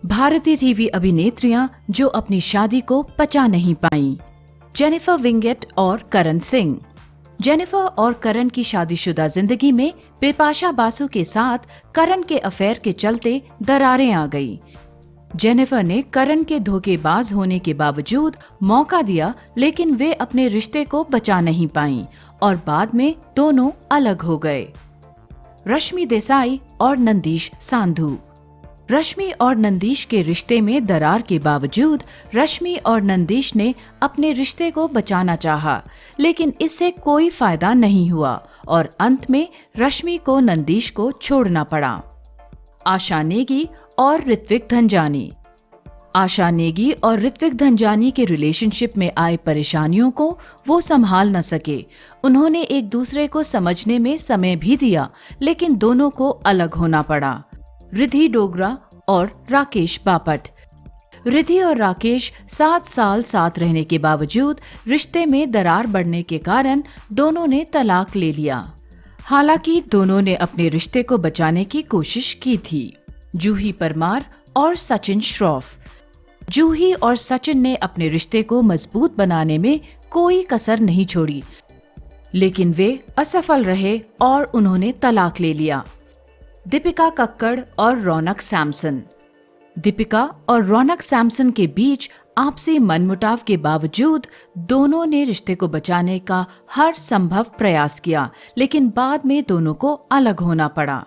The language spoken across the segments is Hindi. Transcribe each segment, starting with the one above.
भारतीय टीवी अभिनेत्रियां जो अपनी शादी को पचा नहीं पाईं। जेनिफर विंगेट और करण सिंह। जेनिफर और करण की शादीशुदा जिंदगी में बिपाशा बासु के साथ करण के अफेयर के चलते दरारें आ गई। जेनिफर ने करण के धोखेबाज होने के बावजूद मौका दिया, लेकिन वे अपने रिश्ते को बचा नहीं पाईं और बाद में दोनों अलग हो गए। रश्मि देसाई और नंदीश सांधू। रश्मि और नंदीश के रिश्ते में दरार के बावजूद रश्मि और नंदीश ने अपने रिश्ते को बचाना चाहा, लेकिन इससे कोई फायदा नहीं हुआ और अंत में रश्मि को नंदीश को छोड़ना पड़ा। आशा नेगी और ऋत्विक धनजानी। आशा नेगी और ऋत्विक धनजानी के रिलेशनशिप में आए परेशानियों को वो संभाल न सके। उन्होंने एक दूसरे को समझने में समय भी दिया, लेकिन दोनों को अलग होना पड़ा। रिद्धि डोगरा और राकेश बापट। रिद्धि और राकेश 7 साल साथ रहने के बावजूद रिश्ते में दरार बढ़ने के कारण दोनों ने तलाक ले लिया। हालांकि दोनों ने अपने रिश्ते को बचाने की कोशिश की थी। जूही परमार और सचिन श्रॉफ। जूही और सचिन ने अपने रिश्ते को मजबूत बनाने में कोई कसर नहीं छोड़ी, लेकिन वे असफल रहे और उन्होंने तलाक ले लिया। दीपिका कक्कड़ और रौनक सैमसन। दीपिका और रौनक सैमसन के बीच आपसी मनमुटाव के बावजूद दोनों ने रिश्ते को बचाने का हर संभव प्रयास किया, लेकिन बाद में दोनों को अलग होना पड़ा।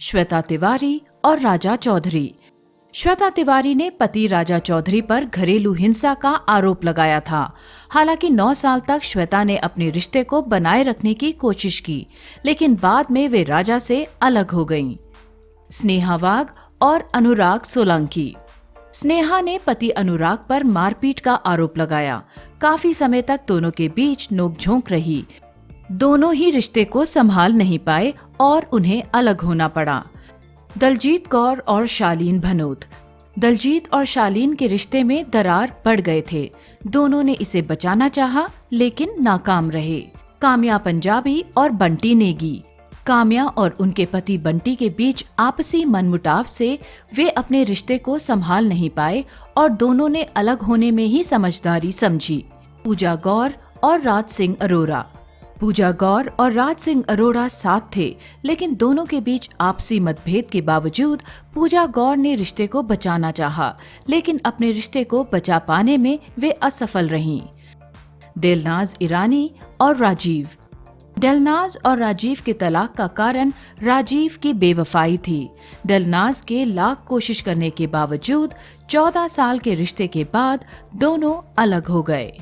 श्वेता तिवारी और राजा चौधरी। श्वेता तिवारी ने पति राजा चौधरी पर घरेलू हिंसा का आरोप लगाया था। हालांकि 9 साल तक श्वेता ने अपने रिश्ते को बनाए रखने की कोशिश की, लेकिन बाद में वे राजा से अलग हो गईं। स्नेहा वाघ और अनुराग सोलंकी। स्नेहा ने पति अनुराग पर मारपीट का आरोप लगाया। काफी समय तक दोनों के बीच नोकझोंक रही। दोनों ही रिश्ते को संभाल नहीं पाए और उन्हें अलग होना पड़ा। दलजीत कौर और शालीन भनोत। दलजीत और शालीन के रिश्ते में दरार बढ़ गए थे। दोनों ने इसे बचाना चाहा, लेकिन नाकाम रहे। काम्या पंजाबी और बंटी नेगी। काम्या और उनके पति बंटी के बीच आपसी मनमुटाव से वे अपने रिश्ते को संभाल नहीं पाए और दोनों ने अलग होने में ही समझदारी समझी। पूजा गौर और राज सिंह अरोरा। पूजा गौर और राज सिंह अरोड़ा साथ थे, लेकिन दोनों के बीच आपसी मतभेद के बावजूद पूजा गौर ने रिश्ते को बचाना चाहा, लेकिन अपने रिश्ते को बचा पाने में वे असफल रहीं। दिलनाज ईरानी और राजीव। दिलनाज और राजीव के तलाक का कारण राजीव की बेवफाई थी। दिलनाज के लाख कोशिश करने के बावजूद 14 साल के रिश्ते के बाद दोनों अलग हो गए।